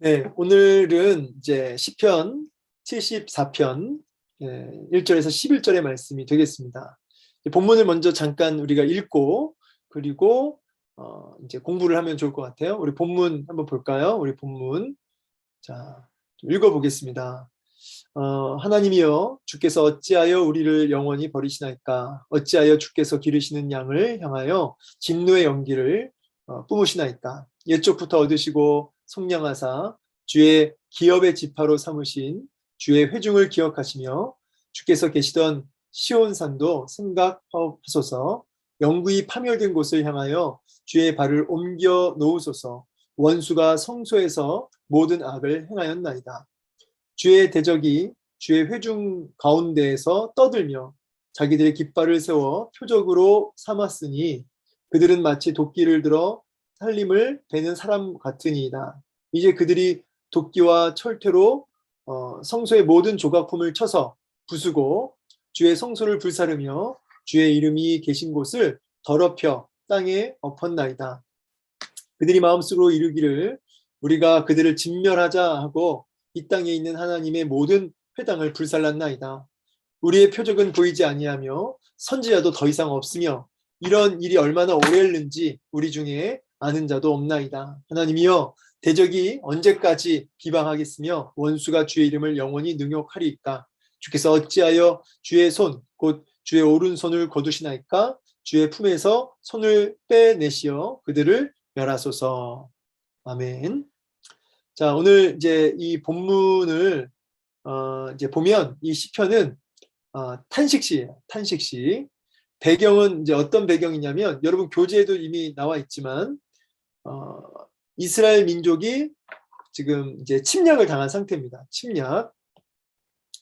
네, 오늘은 이제 시편 74편 1절에서 11절의 말씀이 되겠습니다. 본문을 먼저 잠깐 우리가 읽고 그리고 이제 공부를 하면 좋을 것 같아요. 우리 본문 한번 볼까요? 우리 본문 좀 읽어보겠습니다. 하나님이여 주께서 어찌하여 우리를 영원히 버리시나이까? 어찌하여 주께서 기르시는 양을 향하여 진노의 연기를 뿜으시나이까? 옛적부터 얻으시고 속량하사 주의 기업의 지파로 삼으신 주의 회중을 기억하시며 주께서 계시던 시온산도 생각하소서. 영구히 파멸된 곳을 향하여 주의 발을 옮겨 놓으소서. 원수가 성소에서 모든 악을 행하였나이다. 주의 대적이 주의 회중 가운데에서 떠들며 자기들의 깃발을 세워 표적으로 삼았으니 그들은 마치 도끼를 들어 살림을 베는 사람 같으니이다. 이제 그들이 도끼와 철퇴로 성소의 모든 조각품을 쳐서 부수고 주의 성소를 불사르며 주의 이름이 계신 곳을 더럽혀 땅에 엎었나이다. 그들이 마음속으로 이르기를 우리가 그들을 진멸하자 하고 이 땅에 있는 하나님의 모든 회당을 불살랐나이다. 우리의 표적은 보이지 아니하며 선지자도 더 이상 없으며 이런 일이 얼마나 오래했는지 우리 중에 아는 자도 없나이다. 하나님이여 대적이 언제까지 비방하겠으며 원수가 주의 이름을 영원히 능욕하리이까? 주께서 어찌하여 주의 손 곧 주의 오른손을 거두시나이까? 주의 품에서 손을 빼내시어 그들을 멸하소서. 아멘. 자, 오늘 이제 이 본문을 이제 보면 이 시편은 탄식시예요. 탄식시. 배경은 이제 어떤 배경이냐면 여러분 교재에도 이미 나와 있지만 이스라엘 민족이 지금 이제 침략을 당한 상태입니다. 침략.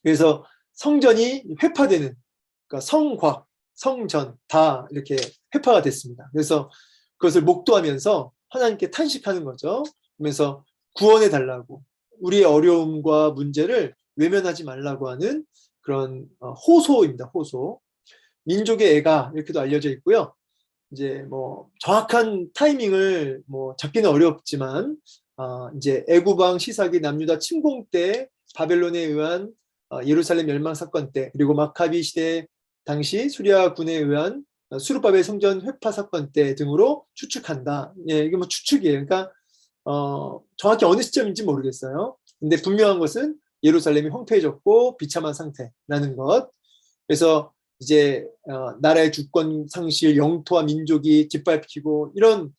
그래서 성전이 회파되는, 그러니까 성곽, 성전 다 이렇게 회파가 됐습니다. 그래서 그것을 목도하면서 하나님께 탄식하는 거죠. 그러면서 구원해 달라고, 우리의 어려움과 문제를 외면하지 말라고 하는 그런 호소입니다. 호소. 민족의 애가 이렇게도 알려져 있고요. 이제 뭐 정확한 타이밍을 뭐 잡기는 어렵지만 이제 애구방 시사기 남유다 침공 때 바벨론에 의한 예루살렘 멸망 사건 때, 그리고 마카비 시대 당시 수리아군에 의한 수르바벨 성전 회파 사건 때 등으로 추측한다. 예, 이게 뭐 추측이에요. 그러니까 정확히 어느 시점인지 모르겠어요. 근데 분명한 것은 예루살렘이 황폐해졌고 비참한 상태라는 것. 그래서 이제 나라의 주권 상실, 영토와 민족이 짓밟히고 이런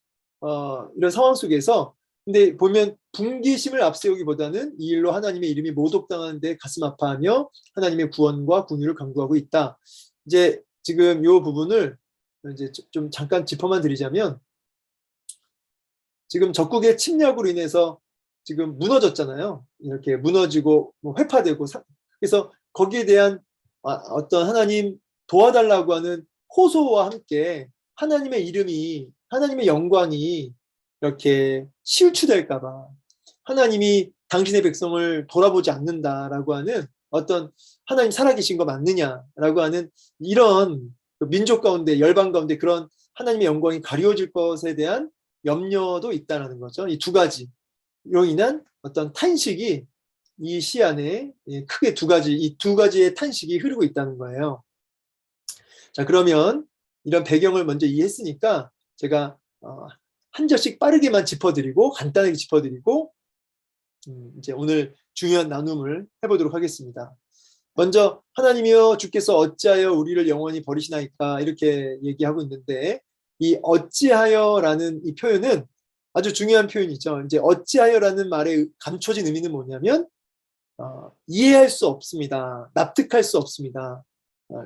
상황 속에서, 근데 보면 분기심을 앞세우기보다는 이 일로 하나님의 이름이 모독당하는데 가슴 아파하며 하나님의 구원과 궁유를 강구하고 있다. 이제 지금 이 부분을 이제 좀 잠깐 짚어만 드리자면, 지금 적국의 침략으로 인해서 지금 무너졌잖아요. 이렇게 무너지고 뭐 회파되고 그래서 거기에 대한 어떤 하나님 도와달라고 하는 호소와 함께 하나님의 이름이, 하나님의 영광이 이렇게 실추될까봐, 하나님이 당신의 백성을 돌아보지 않는다라고 하는 어떤 하나님 살아계신 거 맞느냐라고 하는 이런 민족 가운데, 열방 가운데 그런 하나님의 영광이 가리워질 것에 대한 염려도 있다는 거죠. 이 두 가지로 인한 어떤 탄식이 이 시 안에 크게 이 두 가지의 탄식이 흐르고 있다는 거예요. 자, 그러면 이런 배경을 먼저 이해했으니까 제가 한 절씩 빠르게만 짚어드리고, 간단하게 짚어드리고 이제 오늘 중요한 나눔을 해보도록 하겠습니다. 먼저 하나님이여 주께서 어찌하여 우리를 영원히 버리시나이까, 이렇게 얘기하고 있는데, 이 어찌하여라는 이 표현은 아주 중요한 표현이죠. 이제 어찌하여라는 말의 감춰진 의미는 뭐냐면 이해할 수 없습니다. 납득할 수 없습니다.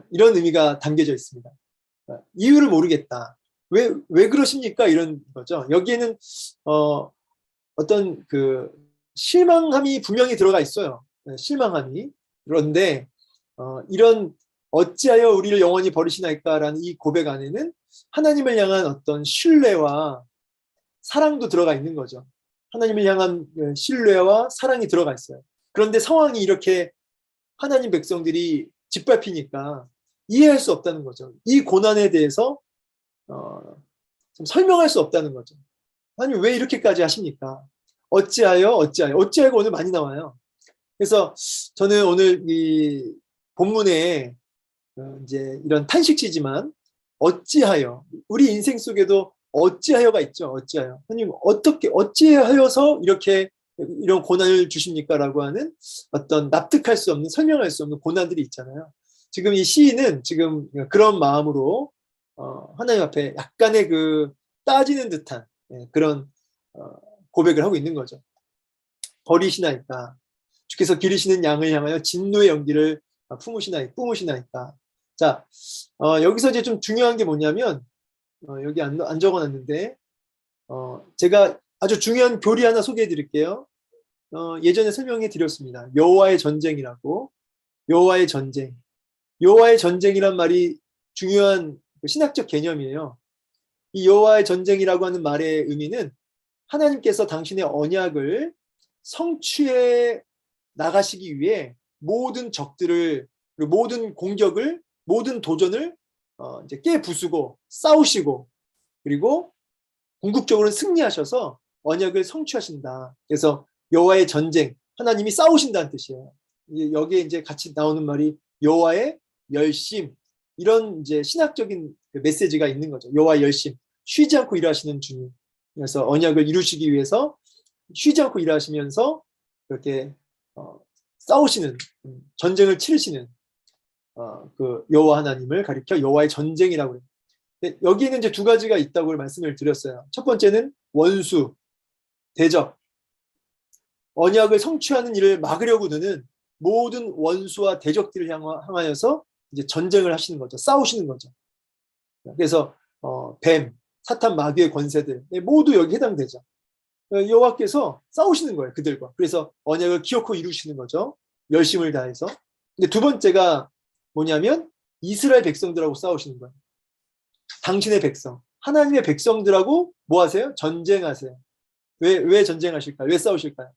이런 의미가 담겨져 있습니다. 이유를 모르겠다. 왜 그러십니까? 이런 거죠. 여기에는 어떤 그 실망함이 분명히 들어가 있어요. 실망함이. 그런데 이런 어찌하여 우리를 영원히 버리시나이까라는 이 고백 안에는 하나님을 향한 어떤 신뢰와 사랑도 들어가 있는 거죠. 하나님을 향한 신뢰와 사랑이 들어가 있어요. 그런데 상황이 이렇게 하나님 백성들이 짓밟히니까 이해할 수 없다는 거죠. 이 고난에 대해서 좀 설명할 수 없다는 거죠. 하나님 왜 이렇게까지 하십니까? 어찌하여가 오늘 많이 나와요. 그래서 저는 오늘 이 본문에 이제 이런 탄식치지만 어찌하여, 우리 인생 속에도 어찌하여가 있죠. 어찌하여. 하나님 어찌하여서 이렇게 이런 고난을 주십니까? 라고 하는 어떤 납득할 수 없는, 설명할 수 없는 고난들이 있잖아요. 지금 이 시인은 지금 그런 마음으로 하나님 앞에 약간의 그 따지는 듯한 그런 고백을 하고 있는 거죠. 버리시나이까? 주께서 기르시는 양을 향하여 진노의 연기를 뿜으시나이까? 자, 여기서 이제 좀 중요한 게 뭐냐면, 여기 안 적어놨는데, 제가 아주 중요한 교리 하나 소개해 드릴게요. 예전에 설명해 드렸습니다. 여호와의 전쟁이라고. 여호와의 전쟁. 여호와의 전쟁이란 말이 중요한 신학적 개념이에요. 이 여호와의 전쟁이라고 하는 말의 의미는 하나님께서 당신의 언약을 성취해 나가시기 위해 모든 적들을, 모든 공격을, 모든 도전을 이제 깨부수고 싸우시고, 그리고 궁극적으로 승리하셔서 언약을 성취하신다. 그래서 여호와의 전쟁, 하나님이 싸우신다는 뜻이에요. 여기에 이제 같이 나오는 말이 여호와의 열심, 이런 이제 신학적인 메시지가 있는 거죠. 여호와의 열심, 쉬지 않고 일하시는 주님. 그래서 언약을 이루시기 위해서 쉬지 않고 일하시면서 이렇게 싸우시는, 전쟁을 치르시는 그 여호와 하나님을 가리켜 여호와의 전쟁이라고 해요. 여기에는 이제 두 가지가 있다고 말씀을 드렸어요. 첫 번째는 원수, 대적, 언약을 성취하는 일을 막으려고 드는 모든 원수와 대적들을 향하여서 이제 전쟁을 하시는 거죠. 싸우시는 거죠. 그래서 뱀, 사탄 마귀의 권세들 모두 여기 해당되죠. 여호와께서 싸우시는 거예요, 그들과. 그래서 언약을 기어코 이루시는 거죠. 열심을 다해서. 근데 두 번째가 뭐냐면 이스라엘 백성들하고 싸우시는 거예요. 당신의 백성, 하나님의 백성들하고 뭐 하세요? 전쟁하세요. 왜 전쟁하실까요? 왜 싸우실까요?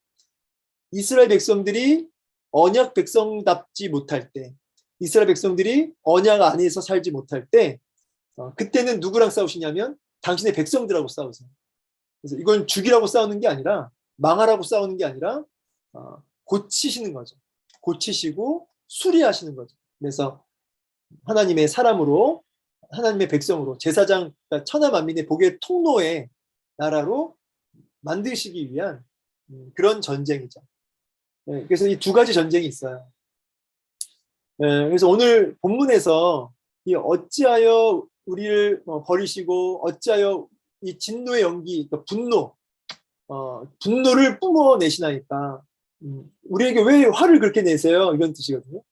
이스라엘 백성들이 언약 백성답지 못할 때, 이스라엘 백성들이 언약 안에서 살지 못할 때, 그때는 누구랑 싸우시냐면 당신의 백성들하고 싸우세요. 그래서 이건 죽이라고 싸우는 게 아니라, 망하라고 싸우는 게 아니라 고치시는 거죠. 고치시고 수리하시는 거죠. 그래서 하나님의 사람으로, 하나님의 백성으로, 제사장, 그러니까 천하 만민의 복의 통로의 나라로 만드시기 위한 그런 전쟁이죠. 그래서 이 두 가지 전쟁이 있어요. 그래서 오늘 본문에서 이 어찌하여 우리를 버리시고 어찌하여 이 진노의 연기, 그러니까 분노를 뿜어내시나이까. 우리에게 왜 화를 그렇게 내세요? 이런 뜻이거든요.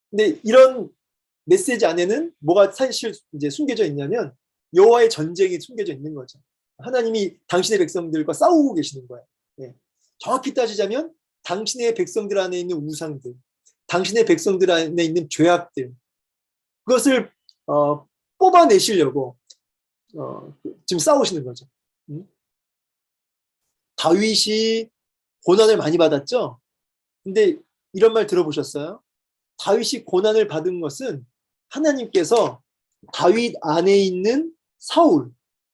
근데 이런 메시지 안에는 뭐가 사실 이제 숨겨져 있냐면 여호와의 전쟁이 숨겨져 있는 거죠. 하나님이 당신의 백성들과 싸우고 계시는 거예요. 정확히 따지자면 당신의 백성들 안에 있는 우상들, 당신의 백성들 안에 있는 죄악들, 그것을 뽑아내시려고 지금 싸우시는 거죠. 다윗이 고난을 많이 받았죠. 근데 이런 말 들어보셨어요? 다윗이 고난을 받은 것은 하나님께서 다윗 안에 있는 사울,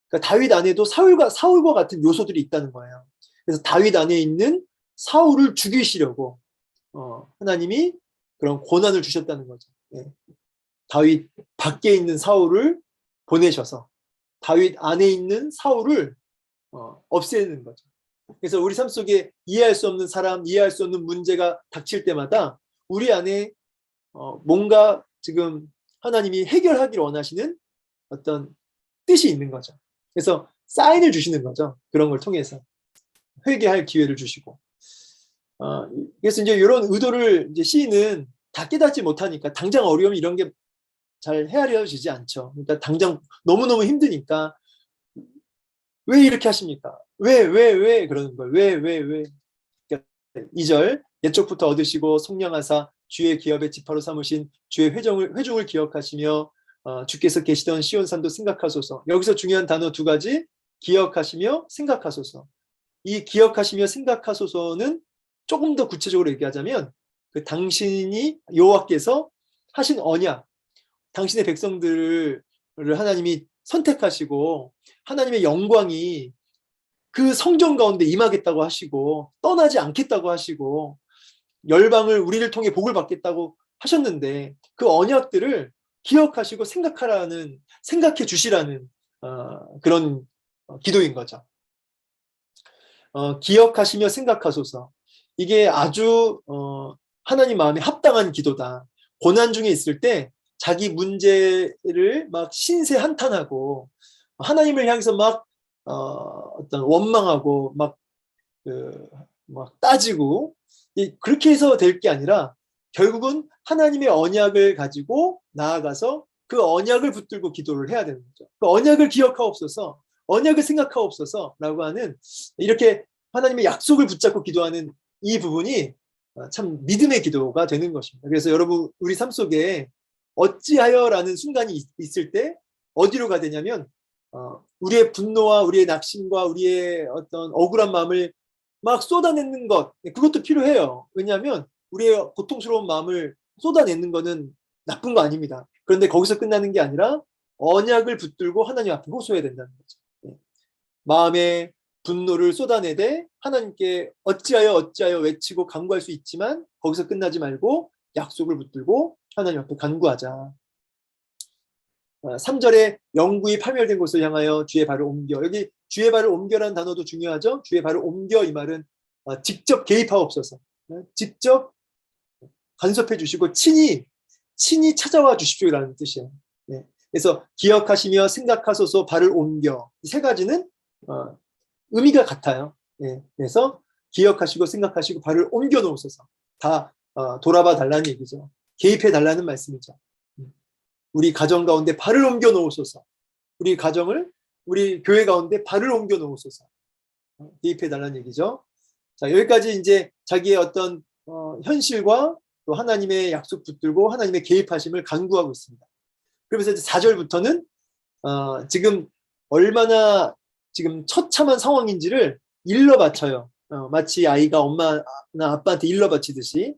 그러니까 다윗 안에도 사울과 같은 요소들이 있다는 거예요. 그래서 다윗 안에 있는 사울을 죽이시려고 하나님이 그런 고난을 주셨다는 거죠. 다윗 밖에 있는 사울을 보내셔서 다윗 안에 있는 사울을 없애는 거죠. 그래서 우리 삶 속에 이해할 수 없는 사람, 이해할 수 없는 문제가 닥칠 때마다 우리 안에 뭔가 지금 하나님이 해결하기를 원하시는 어떤 뜻이 있는 거죠. 그래서 사인을 주시는 거죠. 그런 걸 통해서 회개할 기회를 주시고. 그래서 이제 이런 의도를 이제 시인은 다 깨닫지 못하니까 당장 어려움 이런 게 잘 헤아려지지 않죠. 그러니까 당장 너무너무 힘드니까 왜 이렇게 하십니까? 왜 그러는 거예요? 왜? 그러니까 2절 옛적부터 얻으시고 속량하사 주의 기업의 지파로 삼으신 주의 회중을 기억하시며 주께서 계시던 시온산도 생각하소서. 여기서 중요한 단어 두 가지, 기억하시며 생각하소서. 이 기억하시며 생각하소서는 조금 더 구체적으로 얘기하자면 그 당신이 여호와께서 하신 언약, 당신의 백성들을 하나님이 선택하시고 하나님의 영광이 그 성전 가운데 임하겠다고 하시고 떠나지 않겠다고 하시고 열방을 우리를 통해 복을 받겠다고 하셨는데 그 언약들을 기억하시고 생각해 주시라는 그런 기도인 거죠. 기억하시며 생각하소서. 이게 아주 하나님 마음에 합당한 기도다. 고난 중에 있을 때 자기 문제를 막 신세 한탄하고 하나님을 향해서 막 어떤 원망하고 막 따지고 그렇게 해서 될 게 아니라 결국은 하나님의 언약을 가지고 나아가서 그 언약을 붙들고 기도를 해야 되는 거죠. 그 언약을 기억하옵소서, 언약을 생각하옵소서라고 하는 이렇게 하나님의 약속을 붙잡고 기도하는 이 부분이 참 믿음의 기도가 되는 것입니다. 그래서 여러분 우리 삶 속에 어찌하여라는 순간이 있을 때 어디로 가야 되냐면 우리의 분노와 우리의 낙심과 우리의 어떤 억울한 마음을 막 쏟아내는 것, 그것도 필요해요. 왜냐하면 우리의 고통스러운 마음을 쏟아내는 거는 나쁜 거 아닙니다. 그런데 거기서 끝나는 게 아니라 언약을 붙들고 하나님 앞에 호소해야 된다는 거죠. 마음의 분노를 쏟아내되 하나님께 어찌하여 외치고 간구할 수 있지만 거기서 끝나지 말고 약속을 붙들고 하나님 앞에 간구하자. 3절에 영구히 파멸된 곳을 향하여 주의 발을 옮겨. 여기 주의 발을 옮겨라는 단어도 중요하죠. 주의 발을 옮겨 이 말은 직접 개입하옵소서. 직접 간섭해 주시고 친히 찾아와 주십시오라는 뜻이에요. 네. 그래서 기억하시며 생각하소서 발을 옮겨. 이 세 가지는 의미가 같아요. 네. 그래서 기억하시고 생각하시고 발을 옮겨 놓으소서. 다 돌아봐 달라는 얘기죠. 개입해 달라는 말씀이죠. 우리 가정 가운데 발을 옮겨 놓으소서. 우리 가정을 우리 교회 가운데 발을 옮겨 놓으소서. 개입해 달라는 얘기죠. 자, 여기까지 이제 자기의 어떤 현실과 또 하나님의 약속 붙들고 하나님의 개입하심을 간구하고 있습니다. 그러면서 이제 4절부터는 지금 얼마나 지금 처참한 상황인지를 일러 바쳐요. 마치 아이가 엄마나 아빠한테 일러 바치듯이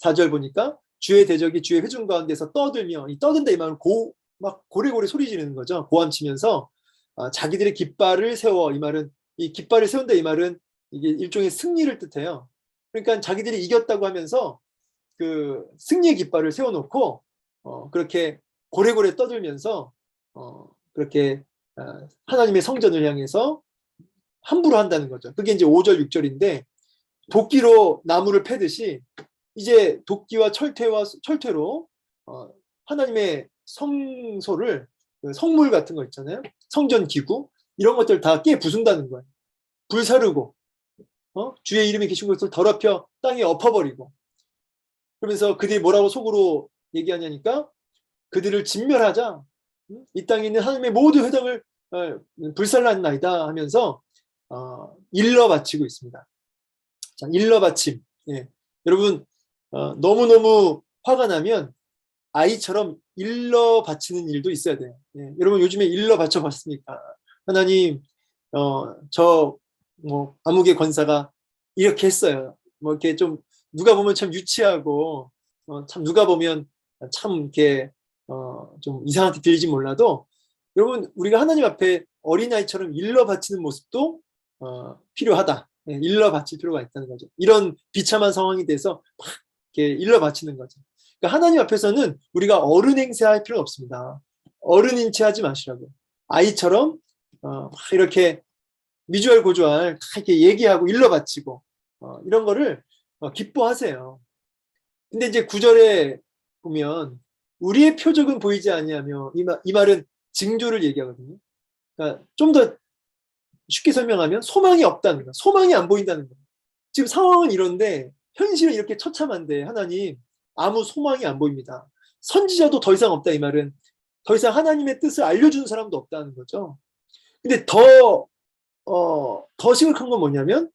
4절 보니까 주의 대적이 주의 회중 가운데서 떠들며, 이 떠든다 이 말은 막 고래고래 소리 지르는 거죠. 고함치면서 자기들의 깃발을 세워, 이 말은 이 깃발을 세운다 이 말은 이게 일종의 승리를 뜻해요. 그러니까 자기들이 이겼다고 하면서 그 승리의 깃발을 세워놓고 그렇게 고래고래 떠들면서 그렇게 하나님의 성전을 향해서 함부로 한다는 거죠. 그게 이제 5절 6절인데 도끼로 나무를 패듯이 이제 도끼와 철퇴로 하나님의 성소를 성물 같은 거 있잖아요. 성전 기구 이런 것들 다 깨 부순다는 거예요. 불사르고 주의 이름이 계신 것을 더럽혀 땅에 엎어버리고 그러면서 그들이 뭐라고 속으로 얘기하냐니까 그들을 진멸하자. 이 땅에 있는 하나님의 모든 회당을 불살랐나이다 하면서 일러 바치고 있습니다. 자, 일러 바침. 예. 여러분 너무너무 화가 나면 아이처럼 일러 바치는 일도 있어야 돼요. 예. 여러분 요즘에 일러 바쳐 봤습니까? 하나님 저 암흑의 권사가 이렇게 했어요. 뭐 이렇게 좀 누가 보면 참 유치하고 참 누가 보면 참 이렇게 좀 이상하게 들릴지 몰라도 여러분 우리가 하나님 앞에 어린아이처럼 일러 바치는 모습도 필요하다. 예, 일러 바칠 필요가 있다는 거죠. 이런 비참한 상황이 돼서 막 이렇게 일러 바치는 거죠. 그러니까 하나님 앞에서는 우리가 어른 행세할 필요는 없습니다. 어른 인치하지 마시라고. 아이처럼 막 이렇게 미주알 고주알 다 이렇게 얘기하고 일러 바치고 이런 거를 기뻐하세요. 근데 이제 9절에 보면 우리의 표적은 보이지 아니하며 이 말은 징조를 얘기하거든요. 그러니까 좀 더 쉽게 설명하면 소망이 없다는 거예요. 소망이 안 보인다는 거예요. 지금 상황은 이런데 현실은 이렇게 처참한데 하나님 아무 소망이 안 보입니다. 선지자도 더 이상 없다 이 말은 더 이상 하나님의 뜻을 알려주는 사람도 없다는 거죠. 근데 더 심각한 건 뭐냐면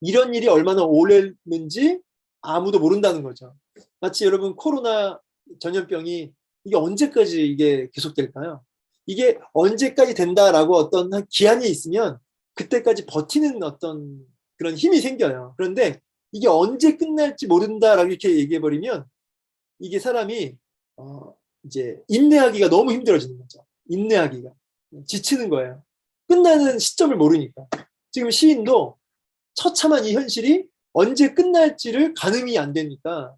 이런 일이 얼마나 오래는지 아무도 모른다는 거죠. 마치 여러분 코로나 전염병이 이게 언제까지 이게 계속될까요? 이게 언제까지 된다라고 어떤 기한이 있으면 그때까지 버티는 어떤 그런 힘이 생겨요. 그런데 이게 언제 끝날지 모른다라고 이렇게 얘기해버리면 이게 사람이 이제 인내하기가 너무 힘들어지는 거죠. 인내하기가 지치는 거예요. 끝나는 시점을 모르니까. 지금 시인도 처참한 이 현실이 언제 끝날지를 가늠이 안 되니까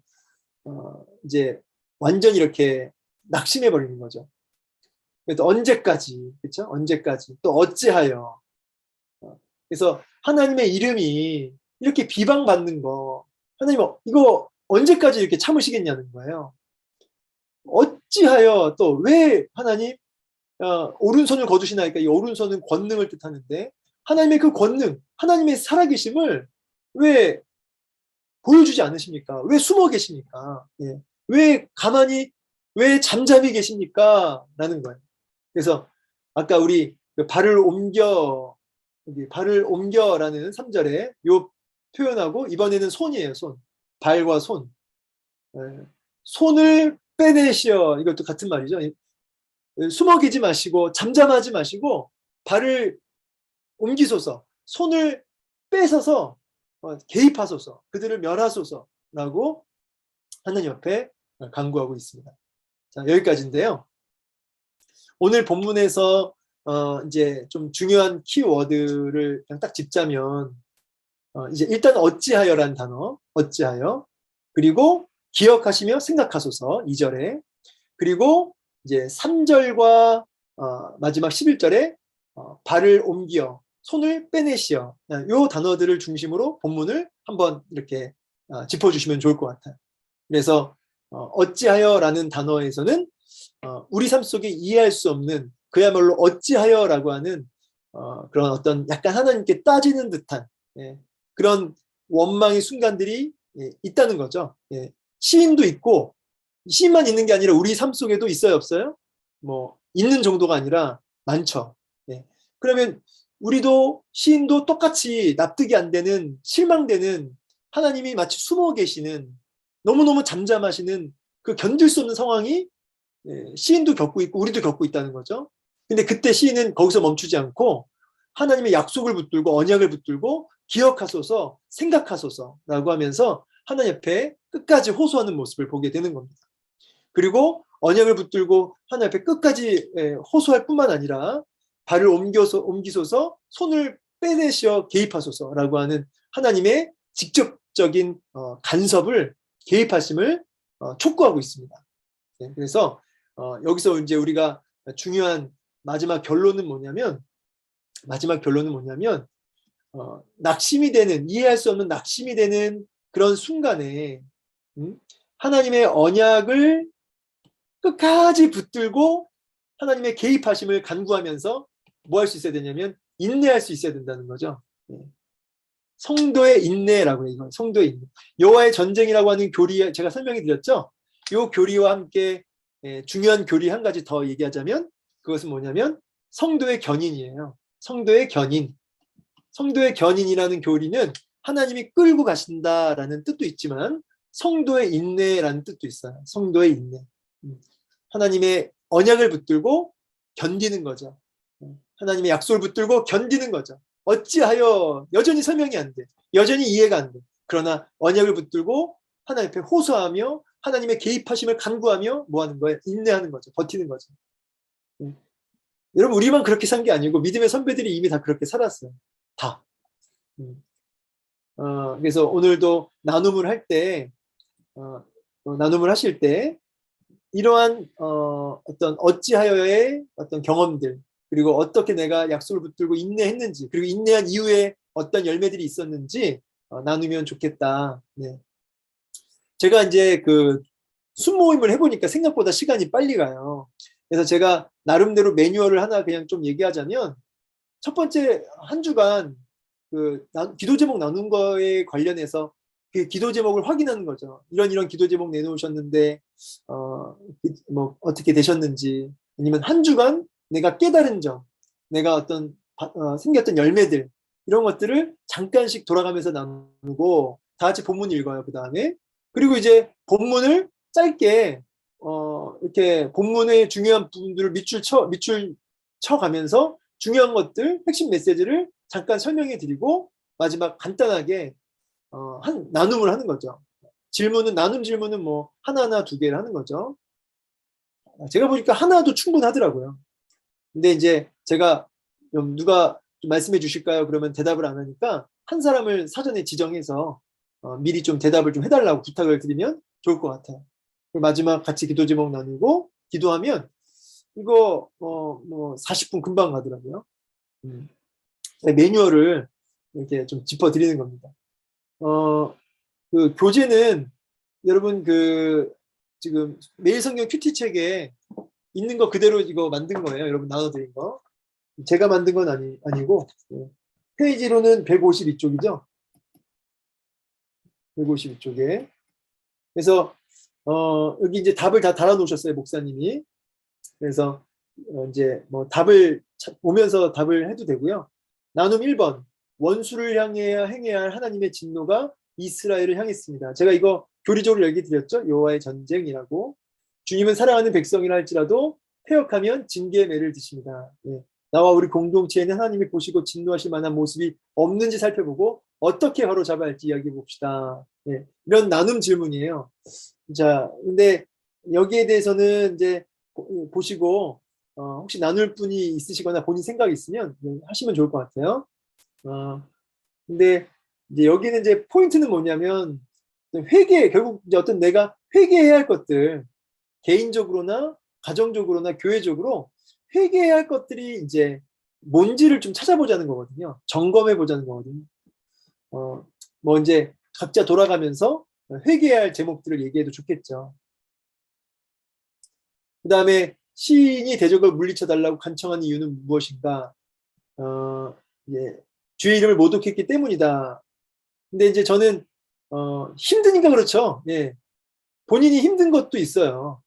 이제 완전히 이렇게 낙심해 버리는 거죠. 그래서 언제까지, 그렇죠? 언제까지 또 어찌하여. 그래서 하나님의 이름이 이렇게 비방받는 거, 하나님 이거 언제까지 이렇게 참으시겠냐는 거예요. 어찌하여 또 왜 하나님 오른손을 거두시나이까, 이 오른손은 권능을 뜻하는데 하나님의 그 권능, 하나님의 살아계심을 왜 보여주지 않으십니까? 왜 숨어 계십니까? 예. 왜 가만히, 왜 잠잠히 계십니까? 라는 거예요. 그래서 아까 우리 발을 옮겨, 여기 발을 옮겨라는 3절에 요 표현하고, 이번에는 손이에요. 손. 발과 손. 예. 손을 빼내시어, 이것도 같은 말이죠. 숨어 계지 마시고 잠잠하지 마시고 발을 옮기소서, 손을 뺏어서 개입하소서, 그들을 멸하소서라고 하나님 앞에 간구하고 있습니다. 자, 여기까지인데요. 오늘 본문에서 이제 좀 중요한 키워드를 그냥 딱 짚자면, 이제 일단 어찌하여라는 단어, 어찌하여, 그리고 기억하시며 생각하소서 2절에, 그리고 이제 3절과 마지막 11절에 발을 옮겨, 손을 빼내시어, 이 단어들을 중심으로 본문을 한번 이렇게 짚어주시면 좋을 것 같아요. 그래서 어찌하여라는 단어에서는 우리 삶 속에 이해할 수 없는, 그야말로 어찌하여라고 하는 그런 어떤 약간 하나님께 따지는 듯한 그런 원망의 순간들이 있다는 거죠. 시인도 있고, 시인만 있는 게 아니라 우리 삶 속에도 있어요, 없어요? 뭐 있는 정도가 아니라 많죠. 그러면 우리도, 시인도 똑같이 납득이 안 되는, 실망되는, 하나님이 마치 숨어 계시는, 너무너무 잠잠하시는 그 견딜 수 없는 상황이 시인도 겪고 있고 우리도 겪고 있다는 거죠. 근데 그때 시인은 거기서 멈추지 않고 하나님의 약속을 붙들고 언약을 붙들고 기억하소서, 생각하소서라고 하면서 하나님 앞에 끝까지 호소하는 모습을 보게 되는 겁니다. 그리고 언약을 붙들고 하나님 앞에 끝까지 호소할 뿐만 아니라 발을 옮기소서, 손을 빼내시어 개입하소서라고 하는 하나님의 직접적인 간섭을, 개입하심을 촉구하고 있습니다. 그래서 여기서 이제 우리가 중요한 마지막 결론은 뭐냐면, 낙심이 되는, 이해할 수 없는 낙심이 되는 그런 순간에 하나님의 언약을 끝까지 붙들고 하나님의 개입하심을 간구하면서 뭐 할 수 있어야 되냐면 인내할 수 있어야 된다는 거죠. 성도의 인내라고 해요. 성도의 인내. 여호와의 전쟁이라고 하는 교리, 제가 설명해 드렸죠. 이 교리와 함께 중요한 교리 한 가지 더 얘기하자면, 그것은 뭐냐면 성도의 견인이에요. 성도의 견인. 성도의 견인이라는 교리는 하나님이 끌고 가신다라는 뜻도 있지만 성도의 인내라는 뜻도 있어요. 성도의 인내. 하나님의 언약을 붙들고 견디는 거죠. 하나님의 약속을 붙들고 견디는 거죠. 어찌하여, 여전히 설명이 안 돼. 여전히 이해가 안 돼. 그러나 언약을 붙들고 하나님 앞에 호소하며 하나님의 개입하심을 간구하며 뭐 하는 거예요? 인내하는 거죠. 버티는 거죠. 여러분, 우리만 그렇게 산 게 아니고 믿음의 선배들이 이미 다 그렇게 살았어요. 다. 그래서 오늘도 나눔을 할 때, 나눔을 하실 때 이러한 어떤 어찌하여의 어떤 경험들, 그리고 어떻게 내가 약속을 붙들고 인내했는지, 그리고 인내한 이후에 어떤 열매들이 있었는지 나누면 좋겠다. 네. 제가 이제 그 순모임을 해보니까 생각보다 시간이 빨리 가요. 그래서 제가 나름대로 매뉴얼을 하나 그냥 좀 얘기하자면, 첫 번째 한 주간 그 기도 제목 나눈 거에 관련해서 그 기도 제목을 확인하는 거죠. 이런 기도 제목 내놓으셨는데 뭐 어떻게 되셨는지, 아니면 한 주간 내가 깨달은 점, 내가 어떤 생겼던 열매들, 이런 것들을 잠깐씩 돌아가면서 나누고 다 같이 본문 읽어요. 그 다음에 그리고 이제 본문을 짧게 이렇게 본문의 중요한 부분들을 밑줄 쳐가면서 중요한 것들, 핵심 메시지를 잠깐 설명해 드리고 마지막 간단하게 나눔을 하는 거죠. 나눔 질문은 뭐 하나하나 두 개를 하는 거죠. 제가 보니까 하나도 충분하더라고요. 근데 이제 제가 누가 좀 말씀해 주실까요? 그러면 대답을 안 하니까 한 사람을 사전에 지정해서 미리 좀 대답을 좀 해달라고 부탁을 드리면 좋을 것 같아요. 마지막 같이 기도 제목 나누고 기도하면 이거 뭐 40분 금방 가더라고요. 매뉴얼을 이렇게 좀 짚어드리는 겁니다. 그 교재는 여러분 그 지금 매일 성경 큐티 책에 있는 거 그대로 이거 만든 거예요. 여러분 나눠드린 거. 제가 만든 건 아니고 페이지로는 152쪽이죠. 152쪽에. 그래서 여기 이제 답을 다 달아놓으셨어요, 목사님이. 그래서 이제 뭐 답을 보면서 답을 해도 되고요. 나눔 1번. 원수를 향해야 행해야 할 하나님의 진노가 이스라엘을 향했습니다. 제가 이거 교리적으로 얘기 드렸죠. 여호와의 전쟁이라고. 주님은 사랑하는 백성이라 할지라도 패역하면 징계의 매를 드십니다. 예. 나와 우리 공동체에는 하나님이 보시고 진노하실 만한 모습이 없는지 살펴보고 어떻게 바로잡아야 할지 이야기해 봅시다. 예. 이런 나눔 질문이에요. 자, 근데 여기에 대해서는 이제 보시고 혹시 나눌 분이 있으시거나 본인 생각이 있으면 하시면 좋을 것 같아요. 근데 이제 여기는 이제 포인트는 뭐냐면 회개, 결국 이제 어떤 내가 회개해야 할 것들, 개인적으로나 가정적으로나 교회적으로 회개해야 할 것들이 이제 뭔지를 좀 찾아보자는 거거든요. 점검해 보자는 거거든요. 뭐 이제 각자 돌아가면서 회개해야 할 제목들을 얘기해도 좋겠죠. 그 다음에 시인이 대적을 물리쳐 달라고 간청하는 이유는 무엇인가? 예, 주의 이름을 모독했기 때문이다. 근데 이제 저는 힘드니까 그렇죠. 예, 본인이 힘든 것도 있어요.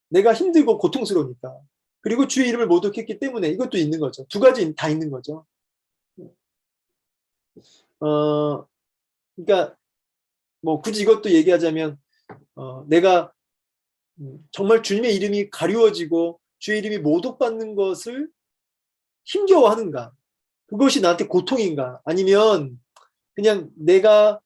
내가 힘들고 고통스러우니까. 그리고 주의 이름을 모독했기 때문에 이것도 있는 거죠. 두 가지 다 있는 거죠. 그러니까 뭐 굳이 이것도 얘기하자면 내가 정말 주님의 이름이 가리워지고 주의 이름이 모독받는 것을 힘겨워하는가? 그것이 나한테 고통인가? 아니면 그냥 내가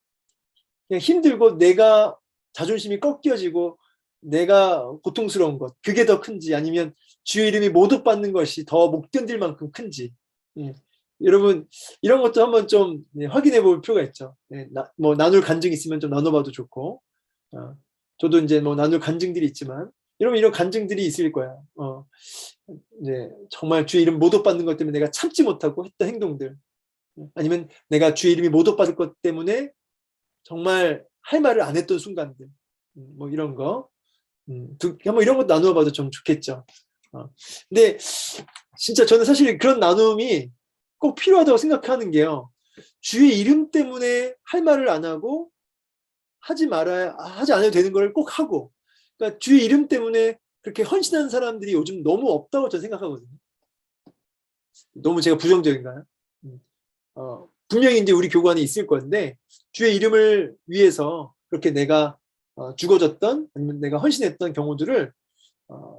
그냥 힘들고 내가 자존심이 꺾여지고 내가 고통스러운 것 그게 더 큰지 아니면 주의 이름이 모독받는 것이 더 못 견딜 만큼 큰지 예. 여러분 이런 것도 한번 좀 확인해 볼 필요가 있죠. 예. 뭐 나눌 간증이 있으면 좀 나눠봐도 좋고 저도 이제 뭐 나눌 간증들이 있지만 여러분 이런 간증들이 있을 거야. 이제 정말 주의 이름 모독받는 것 때문에 내가 참지 못하고 했던 행동들 아니면 내가 주의 이름이 모독받을 것 때문에 정말 할 말을 안 했던 순간들 뭐 이런 거 한번 이런 것 나누어봐도 좀 좋겠죠. 근데 진짜 저는 사실 그런 나눔이 꼭 필요하다고 생각하는 게요. 주의 이름 때문에 할 말을 안 하고 하지 않아도 되는 걸 꼭 하고 그러니까 주의 이름 때문에 그렇게 헌신하는 사람들이 요즘 너무 없다고 저는 생각하거든요. 너무 제가 부정적인가요? 분명히 이제 우리 교관이 있을 건데 주의 이름을 위해서 그렇게 내가 죽어졌던 아니면 내가 헌신했던 경우들을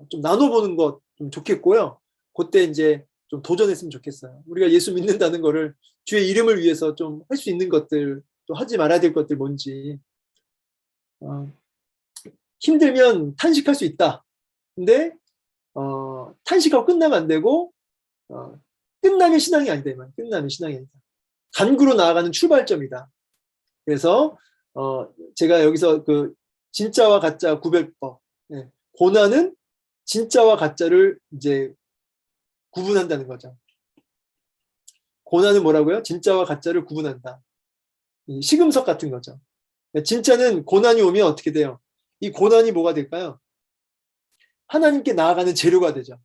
좀 나눠보는 것 좀 좋겠고요. 그때 이제 좀 도전했으면 좋겠어요. 우리가 예수 믿는다는 거를 주의 이름을 위해서 좀 할 수 있는 것들 또 하지 말아야 될 것들 뭔지 힘들면 탄식할 수 있다. 근데 탄식하고 끝나면 안 되고 끝나면 신앙이 아니다. 끝나면 신앙이 아니다. 간구로 나아가는 출발점이다. 그래서 제가 여기서 그 진짜와 가짜 구별법, 예, 고난은 진짜와 가짜를 이제 구분한다는 거죠. 고난은 뭐라고요? 진짜와 가짜를 구분한다. 시금석 같은 거죠. 진짜는 고난이 오면 어떻게 돼요? 이 고난이 뭐가 될까요? 하나님께 나아가는 재료가 되죠.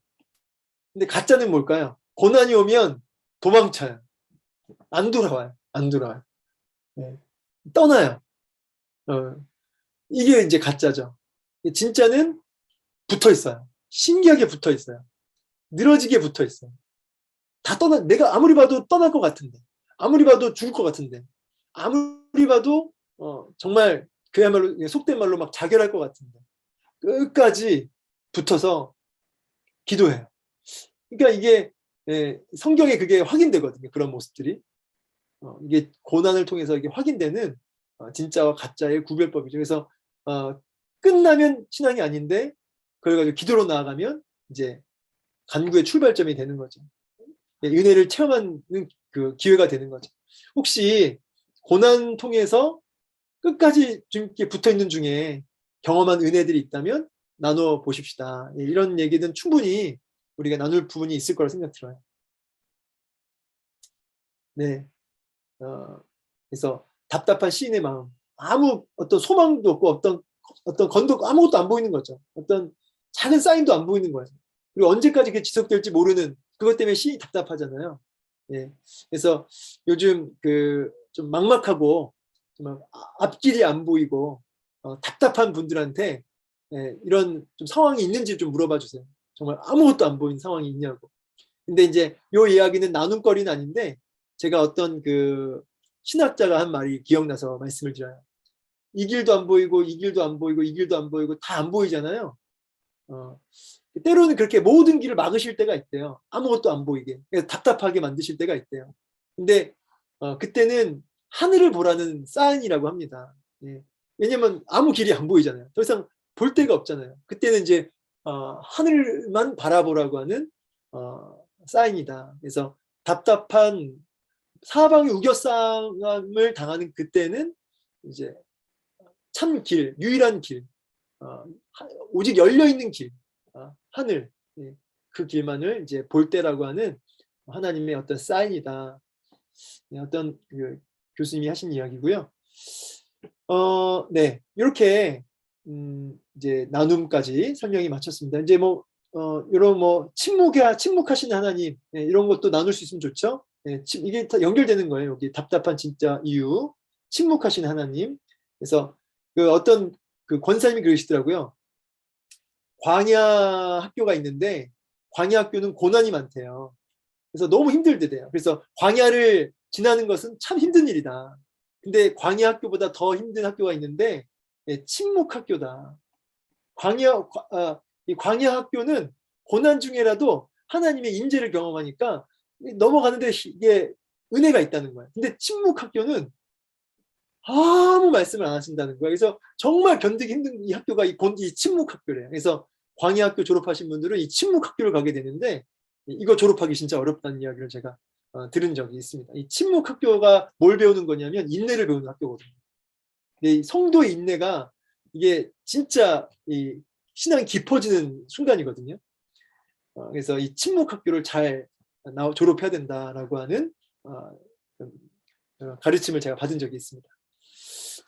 근데 가짜는 뭘까요? 고난이 오면 도망쳐요. 안 돌아와요. 안 돌아와요. 네. 떠나요. 이게 이제 가짜죠. 진짜는 붙어 있어요. 신기하게 붙어 있어요. 늘어지게 붙어 있어요. 내가 아무리 봐도 떠날 것 같은데, 아무리 봐도 죽을 것 같은데, 아무리 봐도 정말 그야말로 속된 말로 막 자결할 것 같은데 끝까지 붙어서 기도해요. 그러니까 이게 성경에 그게 확인되거든요. 그런 모습들이 이게 고난을 통해서 이게 확인되는 진짜와 가짜의 구별법이죠. 그래서 끝나면 신앙이 아닌데 그걸 가지고 기도로 나아가면 이제 간구의 출발점이 되는 거죠. 은혜를 체험하는 그 기회가 되는 거죠. 혹시 고난 통해서 끝까지 주님께 붙어 있는 중에 경험한 은혜들이 있다면 나눠 보십시다. 이런 얘기는 충분히 우리가 나눌 부분이 있을 거라 생각 들어요. 네. 그래서 답답한 시인의 마음, 아무 어떤 소망도 없고 어떤 건도 아무것도 안 보이는 거죠. 어떤 작은 사인도 안 보이는 거예요. 그리고 언제까지 그게 지속될지 모르는 그것 때문에 시인이 답답하잖아요. 예. 그래서 요즘 그 좀 막막하고 좀 앞길이 안 보이고 답답한 분들한테 이런 좀 상황이 있는지 좀 물어봐 주세요. 정말 아무것도 안 보이는 상황이 있냐고. 근데 이제 요 이야기는 나눔거리는 아닌데 제가 어떤 그 신학자가 한 말이 기억나서 말씀을 드려요. 이 길도 안 보이고 이 길도 안 보이고 이 길도 안 보이고 다 안 보이잖아요. 때로는 그렇게 모든 길을 막으실 때가 있대요. 아무것도 안 보이게. 답답하게 만드실 때가 있대요. 근데 그때는 하늘을 보라는 사인이라고 합니다. 예. 왜냐면 아무 길이 안 보이잖아요. 더 이상 볼 데가 없잖아요. 그때는 이제 하늘만 바라보라고 하는 사인이다. 그래서 답답한 사방이 우겨싸움을 당하는 그때는 이제 참 길, 유일한 길, 오직 열려 있는 길, 하늘, 그 길만을 이제 볼 때라고 하는 하나님의 어떤 사인이다. 어떤 그 교수님이 하신 이야기고요. 네, 이렇게 이제 나눔까지 설명이 마쳤습니다. 이제 뭐 이런 뭐 침묵하시는 하나님 이런 것도 나눌 수 있으면 좋죠. 이게 다 연결되는 거예요. 여기 답답한 진짜 이유, 침묵하시는 하나님. 그래서 그 어떤 그 권사님이 그러시더라고요. 광야 학교가 있는데 광야 학교는 고난이 많대요. 그래서 너무 힘들대요. 그래서 광야를 지나는 것은 참 힘든 일이다. 근데 광야 학교보다 더 힘든 학교가 있는데 침묵 학교다. 이 광야 학교는 고난 중에라도 하나님의 임재를 경험하니까 넘어가는데 이게 은혜가 있다는 거예요. 근데 침묵 학교는 아무 말씀을 안 하신다는 거예요. 그래서 정말 견디기 힘든 이 학교가 이 침묵 학교래요. 그래서 광야 학교 졸업하신 분들은 이 침묵 학교를 가게 되는데 이거 졸업하기 진짜 어렵다는 이야기를 제가 들은 적이 있습니다. 이 침묵 학교가 뭘 배우는 거냐면 인내를 배우는 학교거든요. 이 성도의 인내가 이게 진짜 이 신앙이 깊어지는 순간이거든요. 그래서 이 침묵 학교를 잘 졸업해야 된다라고 하는 가르침을 제가 받은 적이 있습니다.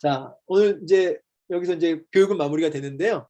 자, 오늘 이제 여기서 이제 교육은 마무리가 되는데요.